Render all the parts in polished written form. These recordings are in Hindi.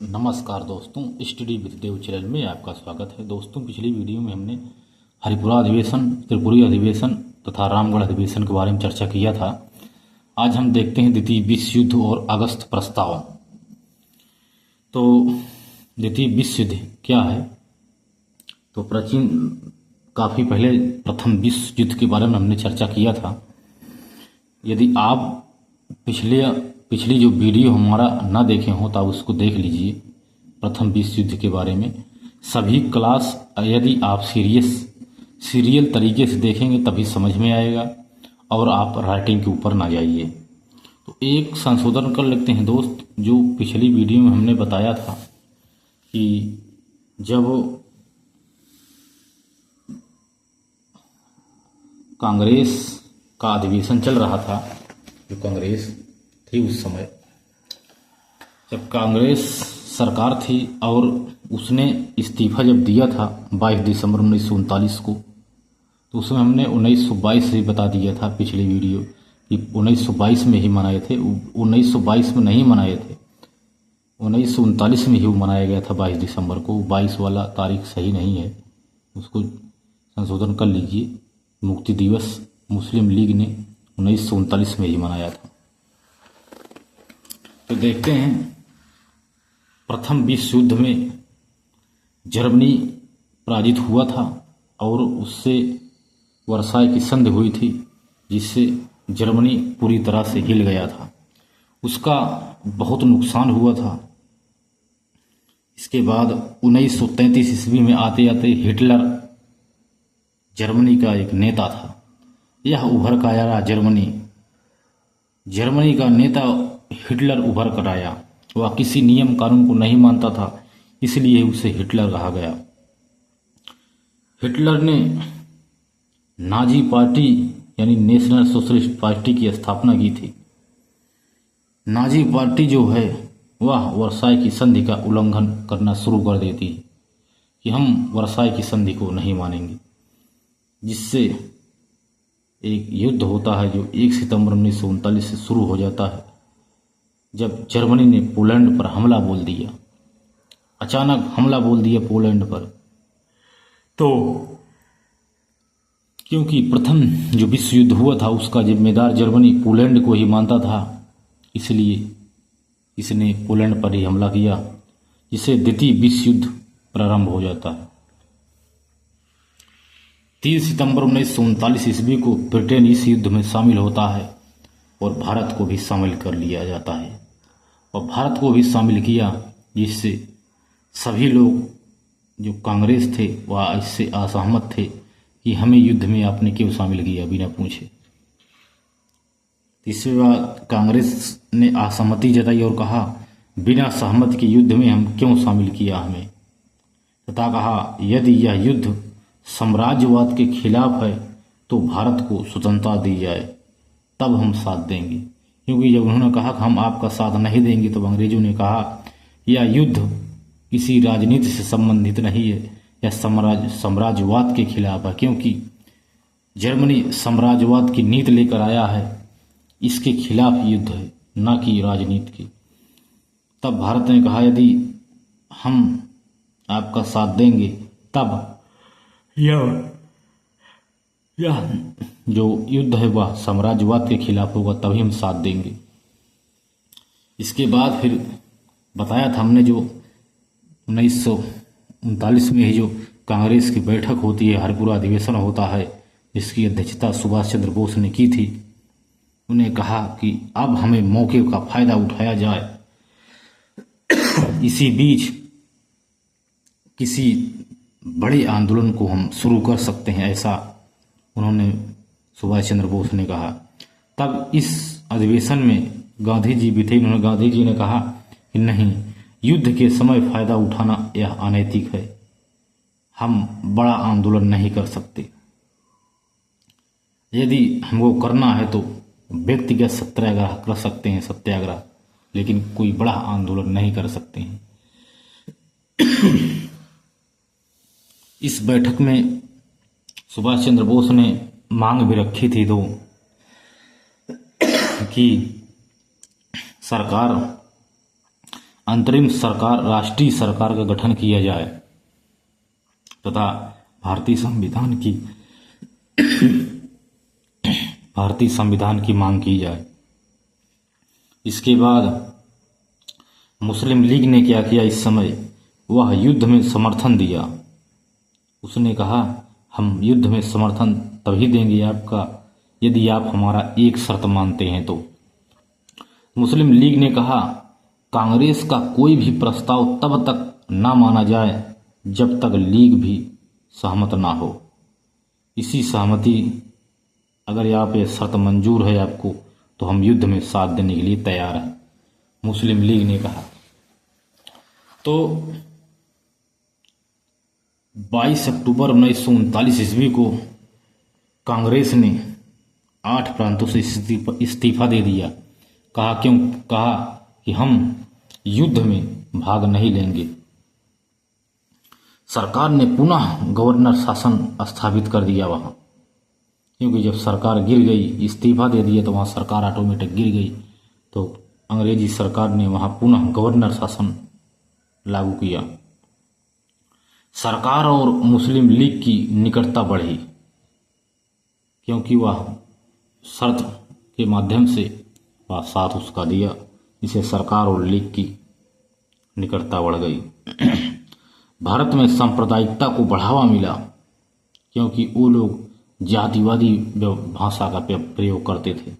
नमस्कार दोस्तों, स्टडी विद देव चैनल में आपका स्वागत है। दोस्तों, पिछली वीडियो में हमने हरिपुरा अधिवेशन, त्रिपुरी अधिवेशन तथा रामगढ़ अधिवेशन के बारे में चर्चा किया था। आज हम देखते हैं द्वितीय विश्व युद्ध और अगस्त प्रस्ताव। तो द्वितीय विश्व युद्ध क्या है? तो प्राचीन काफ़ी पहले प्रथम विश्व युद्ध के बारे में हमने चर्चा किया था। यदि आप पिछली जो वीडियो हमारा ना देखे हो तो आप उसको देख लीजिए। प्रथम विश्व युद्ध के बारे में सभी क्लास यदि आप सीरियल तरीके से देखेंगे तभी समझ में आएगा और आप राइटिंग के ऊपर ना जाइए। तो एक संशोधन कर लेते हैं दोस्त। जो पिछली वीडियो में हमने बताया था कि जब कांग्रेस का अधिवेशन चल रहा था, जो कांग्रेस थी उस समय, जब कांग्रेस सरकार थी और उसने इस्तीफा जब दिया था 22 दिसंबर 1939 को, तो उसमें हमने 1922 से बता दिया था पिछली वीडियो कि 1922 में ही मनाए थे। 1922 में नहीं मनाए थे, 1939 में ही वो मनाया गया था 22 दिसंबर को। 22 वाला तारीख सही नहीं है, उसको संशोधन कर लीजिए। मुक्ति दिवस मुस्लिम लीग ने 1939 में ही मनाया था। तो देखते हैं, प्रथम विश्व युद्ध में जर्मनी पराजित हुआ था और उससे वर्साय की संधि हुई थी, जिससे जर्मनी पूरी तरह से हिल गया था। उसका बहुत नुकसान हुआ था। इसके बाद 1933 ईस्वी में आते आते हिटलर जर्मनी का एक नेता था। यह उभर कर आया जर्मनी का नेता हिटलर उभर कर आया। वह किसी नियम कानून को नहीं मानता था, इसलिए उसे हिटलर कहा गया। हिटलर ने नाजी पार्टी यानी नेशनल सोशलिस्ट पार्टी की स्थापना की थी। नाजी पार्टी जो है वह वर्साय की संधि का उल्लंघन करना शुरू कर देती है कि हम वर्साय की संधि को नहीं मानेंगे, जिससे एक युद्ध होता है जो 1 सितंबर 1939 से शुरू हो जाता है, जब जर्मनी ने पोलैंड पर हमला बोल दिया। अचानक हमला बोल दिया पोलैंड पर। तो क्योंकि प्रथम जो विश्व युद्ध हुआ था उसका जिम्मेदार जर्मनी पोलैंड को ही मानता था, इसलिए इसने पोलैंड पर ही हमला किया, जिससे द्वितीय विश्व युद्ध प्रारंभ हो जाता है। 3 सितंबर 1939 ईस्वी को ब्रिटेन इस युद्ध में शामिल होता है और भारत को भी शामिल कर लिया जाता है। और भारत को भी शामिल किया, जिससे सभी लोग जो कांग्रेस थे वह इससे असहमत थे कि हमें युद्ध में आपने क्यों शामिल किया बिना पूछे। इसके बाद कांग्रेस ने असहमति जताई और कहा बिना सहमति के युद्ध में हम क्यों शामिल किया हमें, तथा कहा यदि यह युद्ध साम्राज्यवाद के खिलाफ है तो भारत को स्वतंत्रता दी जाए, तब हम साथ देंगे। क्योंकि जब उन्होंने कहा कि हम आपका साथ नहीं देंगे, तो अंग्रेजों ने कहा यह युद्ध किसी राजनीति से संबंधित नहीं है, यह साम्राज्यवाद के खिलाफ है, क्योंकि जर्मनी साम्राज्यवाद की नीति लेकर आया है, इसके खिलाफ युद्ध है, न कि राजनीति की। तब भारत ने कहा यदि हम आपका साथ देंगे तब यह जो युद्ध है वह साम्राज्यवाद के खिलाफ होगा, तभी हम साथ देंगे। इसके बाद फिर बताया था हमने, जो 1939 में ही जो कांग्रेस की बैठक होती है, हरिपुरा अधिवेशन होता है, जिसकी अध्यक्षता सुभाष चंद्र बोस ने की थी। उन्हें कहा कि अब हमें मौके का फायदा उठाया जाए, इसी बीच किसी बड़े आंदोलन को हम शुरू कर सकते हैं, ऐसा उन्होंने सुभाष चंद्र बोस ने कहा। तब इस अधिवेशन में गांधी जी भी थे। गांधी जी ने कहा कि नहीं, युद्ध के समय फायदा उठाना यह अनैतिक है, हम बड़ा आंदोलन नहीं कर सकते। यदि हमको करना है तो व्यक्तिगत सत्याग्रह कर सकते हैं, सत्याग्रह, लेकिन कोई बड़ा आंदोलन नहीं कर सकते हैं। इस बैठक में सुभाष चंद्र बोस ने मांग भी रखी थी दो कि सरकार अंतरिम सरकार राष्ट्रीय सरकार का गठन किया जाए तथा भारतीय संविधान की मांग की जाए। इसके बाद मुस्लिम लीग ने क्या किया, इस समय वह युद्ध में समर्थन दिया। उसने कहा हम युद्ध में समर्थन तभी देंगे आपका यदि आप हमारा एक शर्त मानते हैं तो। मुस्लिम लीग ने कहा कांग्रेस का कोई भी प्रस्ताव तब तक ना माना जाए जब तक लीग भी सहमत ना हो। इसी सहमति अगर आप ये शर्त मंजूर है आपको तो हम युद्ध में साथ देने के लिए तैयार हैं, मुस्लिम लीग ने कहा। तो 22 अक्टूबर 1939 ईस्वी को कांग्रेस ने 8 प्रांतों से इस्तीफा दे दिया। कहा कि हम युद्ध में भाग नहीं लेंगे। सरकार ने पुनः गवर्नर शासन स्थापित कर दिया वहां, क्योंकि जब सरकार गिर गई, इस्तीफा दे दिया तो वहां सरकार ऑटोमेटिक गिर गई। तो अंग्रेजी सरकार ने वहां पुनः गवर्नर शासन लागू किया। सरकार और मुस्लिम लीग की निकटता बढ़ी, क्योंकि वह शर्त के माध्यम से वह साथ उसका दिया, जिसे सरकार और लीग की निकटता बढ़ गई। भारत में सांप्रदायिकता को बढ़ावा मिला, क्योंकि वो लोग जातिवादी भाषा का प्रयोग करते थे।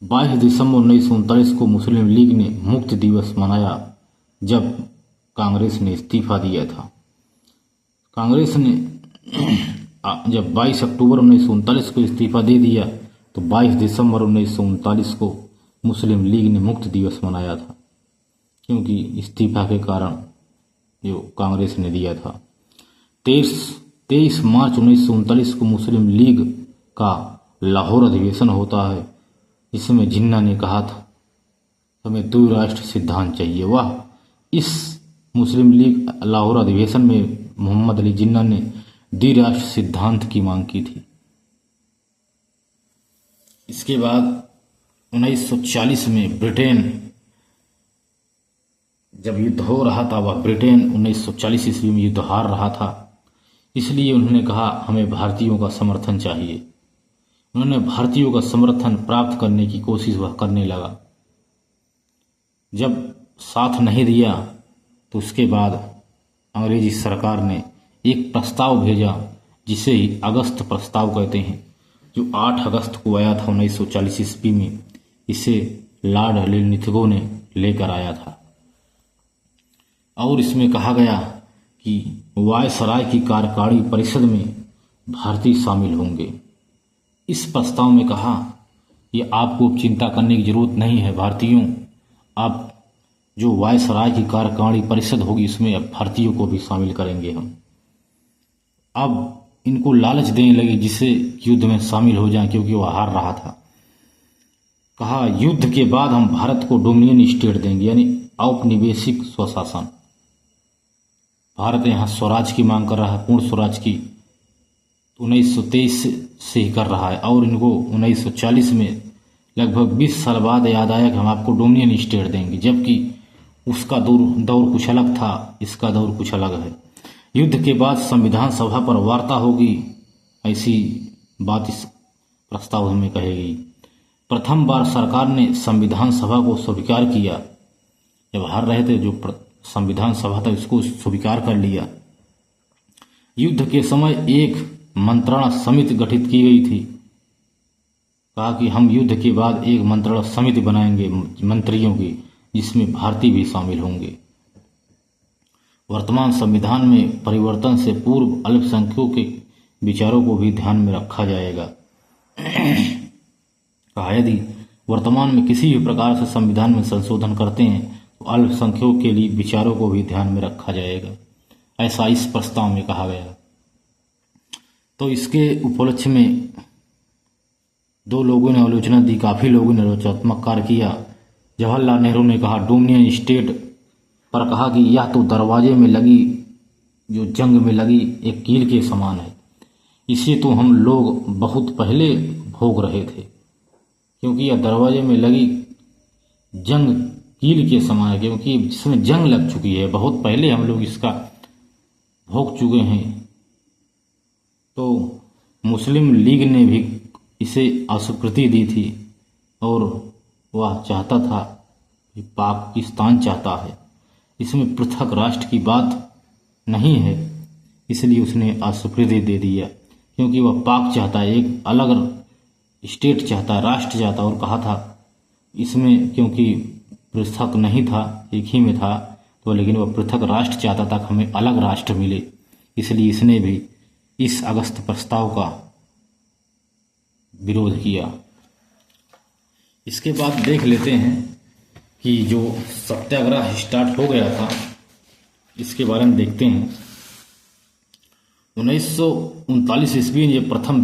22 दिसंबर 1939 को मुस्लिम लीग ने मुक्ति दिवस मनाया, जब कांग्रेस ने इस्तीफा दिया था। कांग्रेस ने जब 22 अक्टूबर 1939 को इस्तीफा दे दिया तो 22 दिसंबर 1939 को मुस्लिम लीग ने मुक्ति दिवस मनाया था, क्योंकि इस्तीफा के कारण जो कांग्रेस ने दिया था। 23 मार्च 1939 को मुस्लिम लीग का लाहौर अधिवेशन होता है। इसमें जिन्ना ने कहा था हमें 2 राष्ट्र सिद्धांत चाहिए। वह इस मुस्लिम लीग लाहौर अधिवेशन में मोहम्मद अली जिन्ना ने द्विराष्ट्र सिद्धांत की मांग की थी। इसके बाद 1940 में ब्रिटेन जब युद्ध हो रहा था, वह ब्रिटेन 1940 ईस्वी में युद्ध हार रहा था, इसलिए उन्होंने कहा हमें भारतीयों का समर्थन चाहिए। उन्होंने भारतीयों का समर्थन प्राप्त करने की कोशिश वह करने लगा। जब साथ नहीं दिया तो उसके बाद अंग्रेजी सरकार ने एक प्रस्ताव भेजा, जिसे ही अगस्त प्रस्ताव कहते हैं, जो 8 अगस्त को आया था 1940 ईस्वी में। इसे लॉर्ड लिथगो ने लेकर आया था और इसमें कहा गया कि वायसराय की कार्यकारी परिषद में भारतीय शामिल होंगे। इस प्रस्ताव में कहा कि आपको चिंता करने की जरूरत नहीं है भारतीयों, आप जो वायसराय की कार्यकारी परिषद होगी उसमें अब भारतीयों को भी शामिल करेंगे हम। अब इनको लालच देने लगे जिससे युद्ध में शामिल हो जाएं, क्योंकि वह हार रहा था। कहा युद्ध के बाद हम भारत को डोमिनियन स्टेट देंगे, यानी औपनिवेशिक स्वशासन। भारत यहाँ स्वराज की मांग कर रहा है, पूर्ण स्वराज की 1923 से ही कर रहा है, और इनको 1940 में लगभग 20 साल बाद याद आया कि हम आपको डोमिनियन स्टेट देंगे, जबकि उसका दौर कुछ अलग था, इसका दौर कुछ अलग है। युद्ध के बाद संविधान सभा पर वार्ता होगी, ऐसी बात इस प्रस्ताव में कहेगी। प्रथम बार सरकार ने संविधान सभा को स्वीकार किया। जब हार रहे थे, जो संविधान सभा था इसको स्वीकार कर लिया। युद्ध के समय एक मंत्रणा समिति गठित की गई थी। कहा कि हम युद्ध के बाद एक मंत्रणा समिति बनाएंगे मंत्रियों की, जिसमें भारतीय भी शामिल होंगे। वर्तमान संविधान में परिवर्तन से पूर्व अल्पसंख्यकों के विचारों को भी ध्यान में रखा जाएगा। कहा यदि वर्तमान में किसी भी प्रकार से संविधान में संशोधन करते हैं तो अल्पसंख्यकों के लिए विचारों को भी ध्यान में रखा जाएगा, ऐसा इस प्रस्ताव में कहा गया। तो इसके उपलक्ष्य में 2 लोगों ने आलोचना दी, काफी लोगों ने रचनात्मक कार्य किया। जवाहरलाल नेहरू ने कहा डोमिनियन स्टेट पर, कहा कि यह तो दरवाजे में लगी, जो जंग में लगी एक कील के समान है, इसे तो हम लोग बहुत पहले भोग रहे थे, क्योंकि यह दरवाजे में लगी जंग कील के समान है, क्योंकि जिसमें जंग लग चुकी है, बहुत पहले हम लोग इसका भोग चुके हैं। तो मुस्लिम लीग ने भी इसे अस्वीकृति दी थी और वह चाहता था कि पाकिस्तान चाहता है, इसमें पृथक राष्ट्र की बात नहीं है, इसलिए उसने अस्वीकृति दे दिया, क्योंकि वह पाक चाहता है, एक अलग स्टेट चाहता है, राष्ट्र चाहता है। और कहा था इसमें, क्योंकि पृथक नहीं था, एक ही में था, तो लेकिन वह पृथक राष्ट्र चाहता था कि हमें अलग राष्ट्र मिले, इसलिए इसने भी इस अगस्त प्रस्ताव का विरोध किया। इसके बाद देख लेते हैं कि जो सत्याग्रह स्टार्ट हो गया था, इसके बारे में देखते हैं। 1939 ईस्वी में ये प्रथम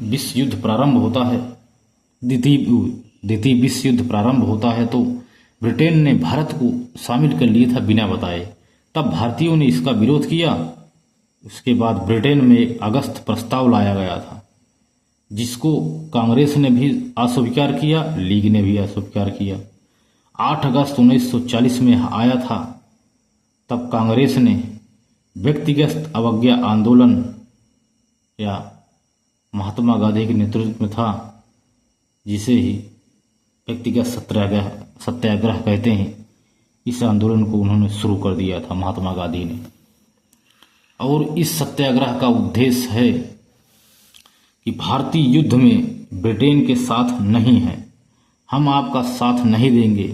विश्व युद्ध प्रारंभ होता है, द्वितीय विश्व युद्ध प्रारंभ होता है, तो ब्रिटेन ने भारत को शामिल कर लिया था बिना बताए। तब भारतीयों ने इसका विरोध किया। उसके बाद ब्रिटेन में एक अगस्त प्रस्ताव लाया गया था, जिसको कांग्रेस ने भी अस्वीकार किया, लीग ने भी अस्वीकार किया। 8 अगस्त 1940 में आया था। तब कांग्रेस ने व्यक्तिगत अवज्ञा आंदोलन, या महात्मा गांधी के नेतृत्व में था, जिसे ही व्यक्तिगत सत्याग्रह कहते हैं, इस आंदोलन को उन्होंने शुरू कर दिया था महात्मा गांधी ने। और इस सत्याग्रह का उद्देश्य है कि भारतीय युद्ध में ब्रिटेन के साथ नहीं है, हम आपका साथ नहीं देंगे,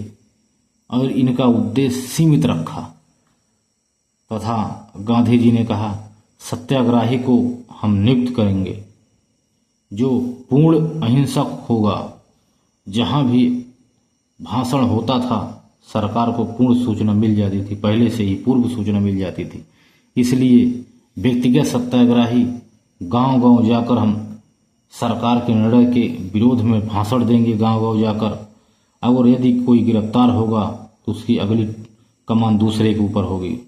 और इनका उद्देश्य सीमित रखा। तथा गांधी जी ने कहा सत्याग्रही को हम नियुक्त करेंगे जो पूर्ण अहिंसक होगा। जहां भी भाषण होता था सरकार को पूर्ण सूचना मिल जाती थी, पहले से ही पूर्व सूचना मिल जाती थी। इसलिए व्यक्तिगत सत्याग्रही गांव-गांव जाकर हम सरकार के निर्णय के विरोध में भाषण देंगे, गांव-गांव जाकर। अगर यदि कोई गिरफ्तार होगा तो उसकी अगली कमान दूसरे के ऊपर होगी।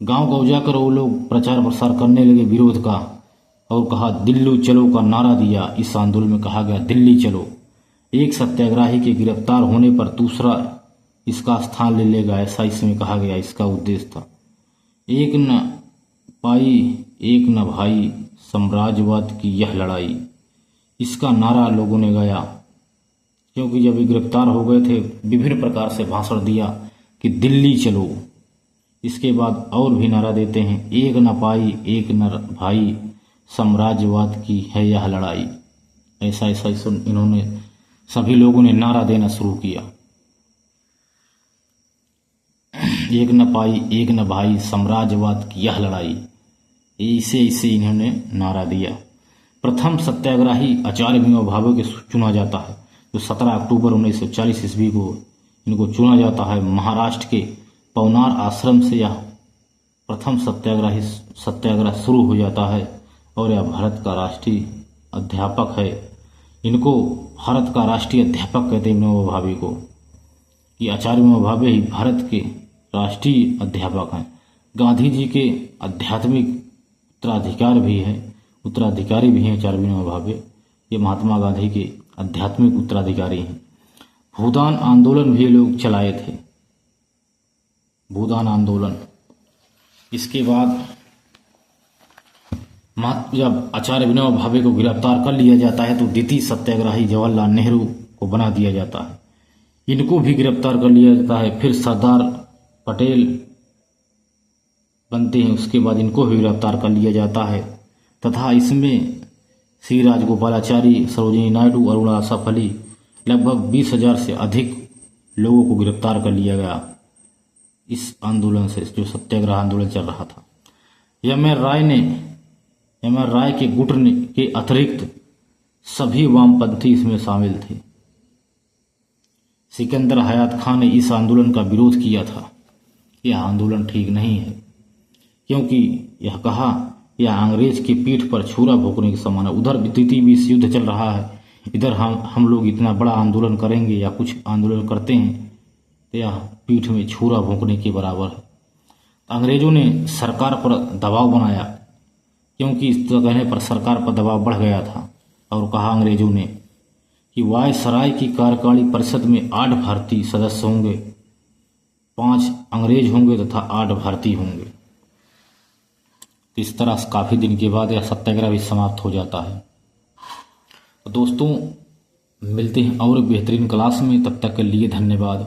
गांव-गांव जाकर वो लोग प्रचार प्रसार करने लगे विरोध का, और कहा दिल्ली चलो का नारा दिया। इस आंदोलन में कहा गया दिल्ली चलो। एक सत्याग्रही के गिरफ्तार होने पर दूसरा इसका स्थान ले लेगा, ऐसा इसमें कहा गया। इसका उद्देश्य था एक न पाई एक न भाई, साम्राज्यवाद की यह लड़ाई। इसका नारा लोगों ने गाया, क्योंकि जब ये गिरफ्तार हो गए थे विभिन्न प्रकार से भाषण दिया कि दिल्ली चलो। इसके बाद और भी नारा देते हैं, एक न पाई एक न भाई, साम्राज्यवाद की है यह लड़ाई। ऐसा ऐसा इन्होंने सभी लोगों ने नारा देना शुरू किया, एक न पाई एक न भाई, साम्राज्यवाद की यह लड़ाई। इसे इन्होंने नारा दिया। प्रथम सत्याग्रही आचार्य विनोबा भावे के चुना जाता है, जो 17 अक्टूबर 1940 ईस्वी को इनको चुना जाता है। महाराष्ट्र के पवनार आश्रम से यह प्रथम सत्याग्रह शुरू हो जाता है, और यह भारत का राष्ट्रीय अध्यापक है। इनको भारत का राष्ट्रीय अध्यापक कहते हैं विनोबा भावे को, कि आचार्य विनोबा भावे ही भारत के राष्ट्रीय अध्यापक हैं। गांधी जी के आध्यात्मिक उत्तराधिकारी भी हैं आचार्य विनोबा भावे। ये महात्मा गांधी के आध्यात्मिक उत्तराधिकारी हैं। भूदान आंदोलन भी लोग चलाए थे, भूदान आंदोलन। इसके बाद जब आचार्य विनोबा भावे को गिरफ्तार कर लिया जाता है तो द्वितीय सत्याग्रही जवाहरलाल नेहरू को बना दिया जाता है। इनको भी गिरफ्तार कर लिया जाता है। फिर सरदार पटेल बनते हैं, उसके बाद इनको भी गिरफ्तार कर लिया जाता है। तथा इसमें श्री राजगोपालाचारी, सरोजिनी नायडू, अरुणा असफ अली, लगभग 20,000 से अधिक लोगों को गिरफ्तार कर लिया गया इस आंदोलन से, जो सत्याग्रह आंदोलन चल रहा था। एम आर राय के गुट के अतिरिक्त सभी वामपंथी इसमें शामिल थे। सिकंदर हयात खान ने इस आंदोलन का विरोध किया था। यह आंदोलन ठीक नहीं है, क्योंकि यह कहा यह अंग्रेज की पीठ पर छुरा भोंकने के समान है। उधर द्वितीय विश्व युद्ध चल रहा है, इधर हम लोग इतना बड़ा आंदोलन करेंगे या कुछ आंदोलन करते हैं तो यह पीठ में छुरा भोंकने के बराबर है। अंग्रेजों ने सरकार पर दबाव बनाया, क्योंकि इस कहने पर सरकार पर दबाव बढ़ गया था, और कहा अंग्रेजों ने कि वायसराय की कार्यकारिणी परिषद में 8 भारतीय सदस्य होंगे, 5 अंग्रेज होंगे तथा 8 भारतीय होंगे। इस तरह काफ़ी दिन के बाद यह सत्याग्रह भी समाप्त हो जाता है। तो दोस्तों मिलते हैं और बेहतरीन क्लास में, तब तक के लिए धन्यवाद।